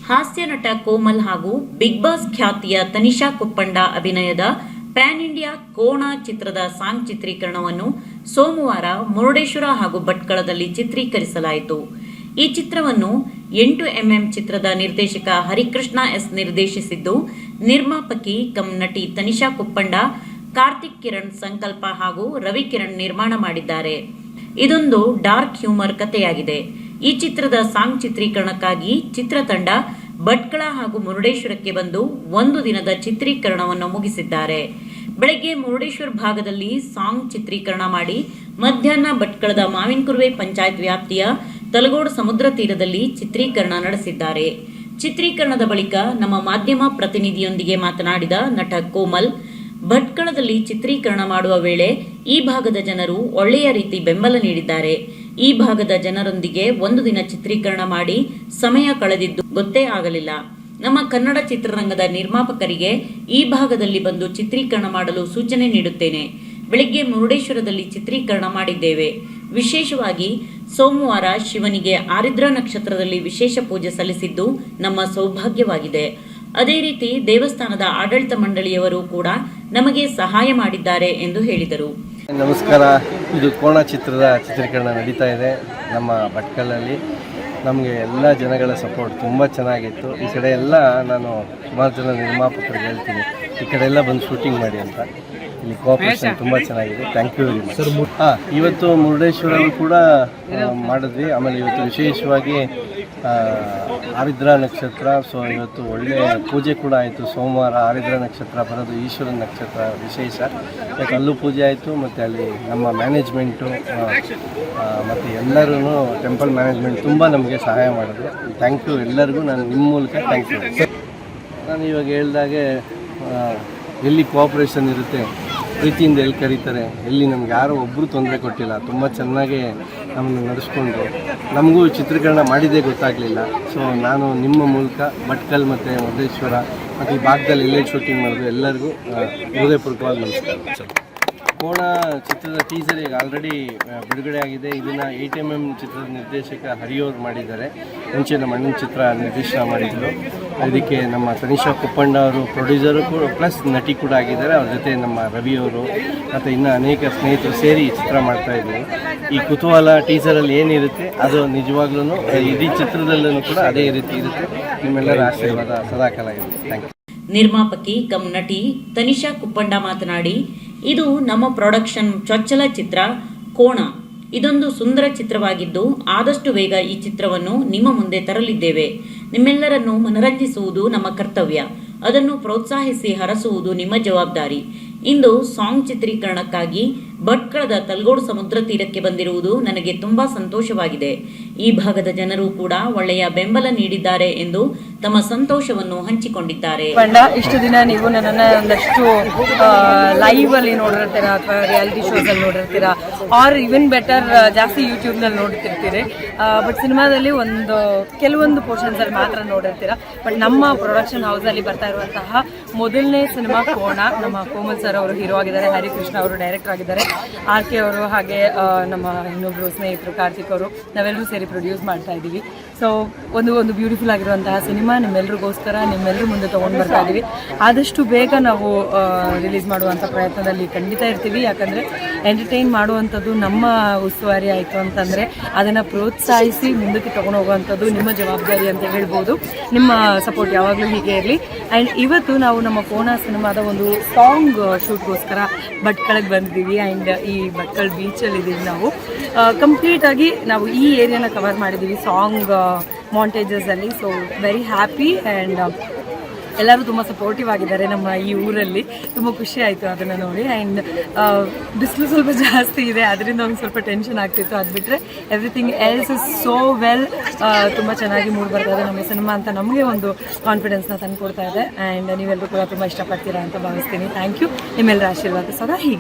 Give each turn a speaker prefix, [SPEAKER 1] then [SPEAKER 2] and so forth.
[SPEAKER 1] ಹಾಸ್ಯ ನಟ ಕೋಮಲ್ ಹಾಗೂ ಬಿಗ್ ಬಾಸ್ ಖ್ಯಾತಿಯ ತನಿಷಾ ಕುಪ್ಪಂಡ ಅಭಿನಯದ ಪ್ಯಾನ್ ಇಂಡಿಯಾ ಕೋಣ ಚಿತ್ರದ ಸಾಂಗ್ ಚಿತ್ರೀಕರಣವನ್ನು ಸೋಮವಾರ ಮುರುಡೇಶ್ವರ ಹಾಗೂ ಭಟ್ಕಳದಲ್ಲಿ ಚಿತ್ರೀಕರಿಸಲಾಯಿತು. ಈ ಚಿತ್ರವನ್ನು 8mm ಚಿತ್ರದ ನಿರ್ದೇಶಕ ಹರಿಕೃಷ್ಣ ಎಸ್ ನಿರ್ದೇಶಿಸಿದ್ದು, ನಿರ್ಮಾಪಕಿ ಕಮ್ ನಟಿ ತನಿಷಾ ಕುಪ್ಪಂಡ, ಕಾರ್ತಿಕ್ ಕಿರಣ್ ಸಂಕಲ್ಪ ಹಾಗೂ ರವಿ ಕಿರಣ್ ನಿರ್ಮಾಣ ಮಾಡಿದ್ದಾರೆ. ಇದೊಂದು ಡಾರ್ಕ್ ಹ್ಯೂಮರ್ ಕಥೆಯಾಗಿದೆ. ಈ ಚಿತ್ರದ ಸಾಂಗ್ ಚಿತ್ರೀಕರಣಕ್ಕಾಗಿ ಚಿತ್ರತಂಡ ಭಟ್ಕಳ ಹಾಗೂ ಮುರುಡೇಶ್ವರಕ್ಕೆ ಬಂದು ಒಂದು ದಿನದ ಚಿತ್ರೀಕರಣವನ್ನು ಮುಗಿಸಿದ್ದಾರೆ. ಬೆಳಗ್ಗೆ ಮುರುಡೇಶ್ವರ ಭಾಗದಲ್ಲಿ ಸಾಂಗ್ ಚಿತ್ರೀಕರಣ ಮಾಡಿ ಮಧ್ಯಾಹ್ನ ಭಟ್ಕಳದ ಮಾವಿನಕುರ್ವೆ ಪಂಚಾಯತ್ ವ್ಯಾಪ್ತಿಯ ತಲಗೋಡು ಸಮುದ್ರ ತೀರದಲ್ಲಿ ಚಿತ್ರೀಕರಣ ನಡೆಸಿದ್ದಾರೆ. ಚಿತ್ರೀಕರಣದ ಬಳಿಕ ನಮ್ಮ ಮಾಧ್ಯಮ ಪ್ರತಿನಿಧಿಯೊಂದಿಗೆ ಮಾತನಾಡಿದ ನಟ ಕೋಮಲ್, ಭಟ್ಕಳದಲ್ಲಿ ಚಿತ್ರೀಕರಣ ಮಾಡುವ ವೇಳೆ ಈ ಭಾಗದ ಜನರು ಒಳ್ಳೆಯ ರೀತಿ ಬೆಂಬಲ ನೀಡಿದ್ದಾರೆ. ಈ ಭಾಗದ ಜನರೊಂದಿಗೆ ಒಂದು ದಿನ ಚಿತ್ರೀಕರಣ ಮಾಡಿ ಸಮಯ ಕಳೆದಿದ್ದು ಗೊತ್ತೇ ಆಗಲಿಲ್ಲ. ನಮ್ಮ ಕನ್ನಡ ಚಿತ್ರರಂಗದ ನಿರ್ಮಾಪಕರಿಗೆ ಈ ಭಾಗದಲ್ಲಿ ಬಂದು ಚಿತ್ರೀಕರಣ ಮಾಡಲು ಸೂಚನೆ ನೀಡುತ್ತೇನೆ. ಬೆಳಗ್ಗೆ ಮುರುಡೇಶ್ವರದಲ್ಲಿ ಚಿತ್ರೀಕರಣ ಮಾಡಿದ್ದೇವೆ. ವಿಶೇಷವಾಗಿ ಸೋಮವಾರ ಶಿವನಿಗೆ ಆರಿದ್ರ ನಕ್ಷತ್ರದಲ್ಲಿ ವಿಶೇಷ ಪೂಜೆ ಸಲ್ಲಿಸಿದ್ದು ನಮ್ಮ ಸೌಭಾಗ್ಯವಾಗಿದೆ. ಅದೇ ರೀತಿ ದೇವಸ್ಥಾನದ ಆಡಳಿತ ಮಂಡಳಿಯವರು ಕೂಡ ನಮಗೆ ಸಹಾಯ ಮಾಡಿದ್ದಾರೆ ಎಂದು ಹೇಳಿದರು.
[SPEAKER 2] ನಮಸ್ಕಾರ. ಇದು ಕೋಣ ಚಿತ್ರದ ಚಿತ್ರೀಕರಣ ನಡೀತಾ ಇದೆ ನಮ್ಮ ಭಟ್ಕಳಲ್ಲಿ. ನಮಗೆ ಎಲ್ಲ ಜನಗಳ ಸಪೋರ್ಟ್ ತುಂಬ ಚೆನ್ನಾಗಿತ್ತು. ಈ ಕಡೆ ಎಲ್ಲ ನಾನು ಸುಮಾರು ಜನ ನಿರ್ಮಾಪಕರಿಗೆ ಹೇಳ್ತೀನಿ, ಈ ಕಡೆ ಎಲ್ಲ ಬಂದು ಶೂಟಿಂಗ್ ಮಾಡಿ ಅಂತ. ಇಲ್ಲಿ ಕೋಆಪರೇಷನ್ ತುಂಬ ಚೆನ್ನಾಗಿದೆ. Thank you very much. ಇವತ್ತು ಮುರುಡೇಶ್ವರಲ್ಲಿ ಕೂಡ ಮಾಡಿದ್ವಿ. ಆಮೇಲೆ ಇವತ್ತು ವಿಶೇಷವಾಗಿ ಆರಿದ್ರ ನಕ್ಷತ್ರ, ಸೊ ಇವತ್ತು ಒಳ್ಳೆಯ ಪೂಜೆ ಕೂಡ ಆಯಿತು. ಸೋಮವಾರ ಆರಿದ್ರ ನಕ್ಷತ್ರ ಬರೋದು ಈಶ್ವರನ ನಕ್ಷತ್ರ ವಿಶೇಷ. ಯಾಕೆ ಅಲ್ಲೂ ಪೂಜೆ ಆಯಿತು, ಮತ್ತು ಅಲ್ಲಿ ನಮ್ಮ ಮ್ಯಾನೇಜ್ಮೆಂಟು ಮತ್ತು ಎಲ್ಲರೂ ಟೆಂಪಲ್ ಮ್ಯಾನೇಜ್ಮೆಂಟ್ ತುಂಬ ನಮಗೆ ಸಹಾಯ ಮಾಡಿದ್ರು. ಥ್ಯಾಂಕ್ ಯು ಎಲ್ಲರಿಗೂ. ನಾನು ನಿಮ್ಮ ಮೂಲಕ ಥ್ಯಾಂಕ್ ಯು. ನಾನು ಇವಾಗ ಹೇಳ್ದಾಗೆ ಎಲ್ಲಿ ಕೋಆಪ್ರೇಷನ್ ಇರುತ್ತೆ, ಪ್ರೀತಿಯಿಂದ ಎಲ್ಲಿ ಕರೀತಾರೆ, ಎಲ್ಲಿ ನಮ್ಗೆ ಯಾರೋ ಒಬ್ಬರು ತೊಂದರೆ ಕೊಟ್ಟಿಲ್ಲ. ತುಂಬ ಚೆನ್ನಾಗಿ ನಮ್ಮನ್ನು ನಡೆಸ್ಕೊಂಡು ನಮಗೂ ಚಿತ್ರೀಕರಣ ಮಾಡಿದ್ದೇ ಗೊತ್ತಾಗಲಿಲ್ಲ. ಸೊ ನಾನು ನಿಮ್ಮ ಮೂಲಕ ಭಟ್ಕಲ್ ಮತ್ತು ಮುರುಡೇಶ್ವರ ಮತ್ತು ಈ ಭಾಗದಲ್ಲಿ ಎಲ್ಲೇ ಶೂಟಿಂಗ್ ಮಾಡೋದು ಎಲ್ಲರಿಗೂ ಹೃದಯಪೂರ್ವಕವಾಗಿ ನಮಸ್ಕಾರ. ಕೋಣ ಚಿತ್ರದ ಟೀಸರ್ ಈಗ ಆಲ್ರೆಡಿ ಬಿಡುಗಡೆ ಆಗಿದೆ. ಇದನ್ನು 8mm ಚಿತ್ರದ ನಿರ್ದೇಶಕ ಹರಿಯವರು ಮಾಡಿದ್ದಾರೆ. ಮುಂಚೆ ನಮ್ಮ ಅಣ್ಣನ ಚಿತ್ರ ನಿರ್ದೇಶನ ಮಾಡಿದರು. ಇದಕ್ಕೆ ನಮ್ಮ ತನಿಷಾ ಕುಪ್ಪಂಡ ಅವರು ಪ್ರೊಡ್ಯೂಸರು ಕೂಡ ಪ್ಲಸ್ ನಟಿ ಕೂಡ ಆಗಿದ್ದಾರೆ. ಅವ್ರ ಜೊತೆ ನಮ್ಮ ರವಿಯವರು ಮತ್ತು ಇನ್ನೂ ಅನೇಕ ಸ್ನೇಹಿತರು ಸೇರಿ ಈ ಚಿತ್ರ ಮಾಡ್ತಾಯಿದ್ದೀವಿ. ಈ ಕುತೂಹಲ ಟೀಸರಲ್ಲಿ ಏನಿರುತ್ತೆ ಅದು ನಿಜವಾಗ್ಲೂ ಇಡೀ ಚಿತ್ರದಲ್ಲೂ ಕೂಡ ಅದೇ ರೀತಿ ಇರುತ್ತೆ. ನಿಮ್ಮೆಲ್ಲರ ಆಶೀರ್ವಾದ ಸದಾಕಾಲ ಇರುತ್ತೆ. Thank you.
[SPEAKER 1] ನಿರ್ಮಾಪಕಿ ಕಮ್ ನಟಿ ತನಿಷಾ ಕುಪ್ಪಂಡ ಮಾತನಾಡಿ, ಇದು ನಮ್ಮ ಪ್ರೊಡಕ್ಷನ್ ಚೊಚ್ಚಲ ಚಿತ್ರ ಕೋಣ. ಇದೊಂದು ಸುಂದರ ಚಿತ್ರವಾಗಿದ್ದು ಆದಷ್ಟು ಬೇಗ ಈ ಚಿತ್ರವನ್ನು ನಿಮ್ಮ ಮುಂದೆ ತರಲಿದ್ದೇವೆ. ನಿಮ್ಮೆಲ್ಲರನ್ನು ಮನರಂಜಿಸುವುದು ನಮ್ಮ ಕರ್ತವ್ಯ. ಅದನ್ನು ಪ್ರೋತ್ಸಾಹಿಸಿ ಹರಸುವುದು ನಿಮ್ಮ ಜವಾಬ್ದಾರಿ. ಇಂದು ಸಾಂಗ್ ಚಿತ್ರೀಕರಣಕ್ಕಾಗಿ ಭಟ್ಕಳದ ತಲಗೋಡು ಸಮುದ್ರ ತೀರಕ್ಕೆ ಬಂದಿರುವುದು ನನಗೆ ತುಂಬಾ ಸಂತೋಷವಾಗಿದೆ. ಈ ಭಾಗದ ಜನರು ಕೂಡ ಒಳ್ಳೆಯ ಬೆಂಬಲ ನೀಡಿದ್ದಾರೆ ಎಂದು ತಮ್ಮ ಸಂತೋಷವನ್ನು ಹಂಚಿಕೊಂಡಿದ್ದಾರೆ.
[SPEAKER 3] ಇಷ್ಟು ದಿನ ನೀವು ನನ್ನನ್ನು ಒಂದಷ್ಟು ಲೈವ್ ಅಲ್ಲಿ ನೋಡಿರ್ತೀರಾ ಅಥವಾ ರಿಯಾಲಿಟಿ ಶೋಸ್ ಅಲ್ಲಿ ನೋಡಿರ್ತೀರಾ, ಆರ್ ಇವನ್ ಬೆಟರ್ ಜಾಸ್ತಿ ಯೂಟ್ಯೂಬ್ ನಲ್ಲಿ ನೋಡ್ತಿರ್ತೀರಿ. ಬಟ್ ಸಿನಿಮಾದಲ್ಲಿ ಕೆಲವೊಂದು ಪೋರ್ಷನ್ಸ್ ಅಲ್ಲಿ ಮಾತ್ರ ನೋಡಿರ್ತೀರಾ. ಬಟ್ ನಮ್ಮ ಪ್ರೊಡಕ್ಷನ್ ಹೌಸ್ ಅಲ್ಲಿ ಬರ್ತಾ ಇರುವಂತಹ ಮೊದಲನೇ ಸಿನಿಮಾ ಕೋಣ. ನಮ್ಮ ಕೋಮಲ್ ಸರ್ ಅವರು ಹೀರೋ ಆಗಿದ್ದಾರೆ, ಹರಿಕೃಷ್ಣ ಅವರು ಡೈರೆಕ್ಟರ್ ಆಗಿದ್ದಾರೆ, RK ಅವರು, ಹಾಗೆ ನಮ್ಮ ಇನ್ನೊಬ್ರು ಸ್ನೇಹಿತರು ಕಾರ್ತಿಕ್ ಅವರು, ನಾವೆಲ್ಲರೂ ಸೇರಿ ಪ್ರೊಡ್ಯೂಸ್ ಮಾಡ್ತಾ ಇದ್ದೀವಿ. ಸೊ ಒಂದು ಬ್ಯೂಟಿಫುಲ್ ಆಗಿರುವಂತಹ ಸಿನಿಮಾ ನಿಮ್ಮೆಲ್ಲರಿಗೋಸ್ಕರ ನಿಮ್ಮೆಲ್ಲರೂ ಮುಂದೆ ತೊಗೊಂಡು ಬರ್ತಾ ಇದ್ದೀವಿ. ಆದಷ್ಟು ಬೇಗ ನಾವು ರಿಲೀಸ್ ಮಾಡುವಂಥ ಪ್ರಯತ್ನದಲ್ಲಿ ಖಂಡಿತ ಇರ್ತೀವಿ. ಯಾಕಂದರೆ ಎಂಟರ್ಟೈನ್ ಮಾಡುವಂಥದ್ದು ನಮ್ಮ ಉಸ್ತುವಾರಿ ಆಯಿತು ಅಂತಂದರೆ ಅದನ್ನು ಪ್ರೋತ್ಸಾಹಿಸಿ ಮುಂದಕ್ಕೆ ತೊಗೊಂಡು ಹೋಗುವಂಥದ್ದು ನಿಮ್ಮ ಜವಾಬ್ದಾರಿ ಅಂತ ಹೇಳ್ಬೋದು. ನಿಮ್ಮ ಸಪೋರ್ಟ್ ಯಾವಾಗಲೂ ಹೀಗೆ ಇರಲಿ. ಆ್ಯಂಡ್ ಇವತ್ತು ನಾವು ನಮ್ಮ ಕೋಣ ಸಿನಿಮಾದ ಒಂದು ಸಾಂಗ್ ಶೂಟ್ಗೋಸ್ಕರ ಭಟ್ಕಳಕ್ಕೆ ಬಂದಿದ್ದೀವಿ. ಆ್ಯಂಡ್ ಈ ಭಟ್ಕಳ ಬೀಚಲ್ಲಿ ಇದ್ದೀವಿ ನಾವು. ಕಂಪ್ಲೀಟಾಗಿ ನಾವು ಈ ಏರಿಯಾನ ಕವರ್ ಮಾಡಿದ್ದೀವಿ ಸಾಂಗ್ ಮಾಂಟೇಜಸಲ್ಲಿ. So very happy. ಆ್ಯಂಡ್ ಎಲ್ಲರೂ ತುಂಬ ಸಪೋರ್ಟಿವ್ ಆಗಿದ್ದಾರೆ ನಮ್ಮ ಈ ಊರಲ್ಲಿ. ತುಂಬ ಖುಷಿ ಆಯಿತು ಅದನ್ನು ನೋಡಿ. ಆ್ಯಂಡ್ ಬಿಸಿಲು ಸ್ವಲ್ಪ ಜಾಸ್ತಿ ಇದೆ, ಅದರಿಂದ ಒಂದು ಸ್ವಲ್ಪ ಟೆನ್ಷನ್ ಆಗ್ತಿತ್ತು. ಅದು ಬಿಟ್ಟರೆ everything else is so well. ತುಂಬ ಚೆನ್ನಾಗಿ ಮೂಡ್ ಬರ್ತಾ ಇದೆ ನಮ್ಮ ಸಿನಿಮಾ ಅಂತ ನಮಗೆ ಒಂದು ಕಾನ್ಫಿಡೆನ್ಸ್ನ ತಂದುಕೊಡ್ತಾ ಇದೆ. ಆ್ಯಂಡ್ ನೀವೆಲ್ಲರೂ ಕೂಡ ತುಂಬ ಇಷ್ಟಪಡ್ತೀರಾ ಅಂತ ಭಾವಿಸ್ತೀನಿ. Thank you. ನಿಮ್ಮೆಲ್ಲರ ಆಶೀರ್ವಾದ ಸದಾ ಹೀಗೆ.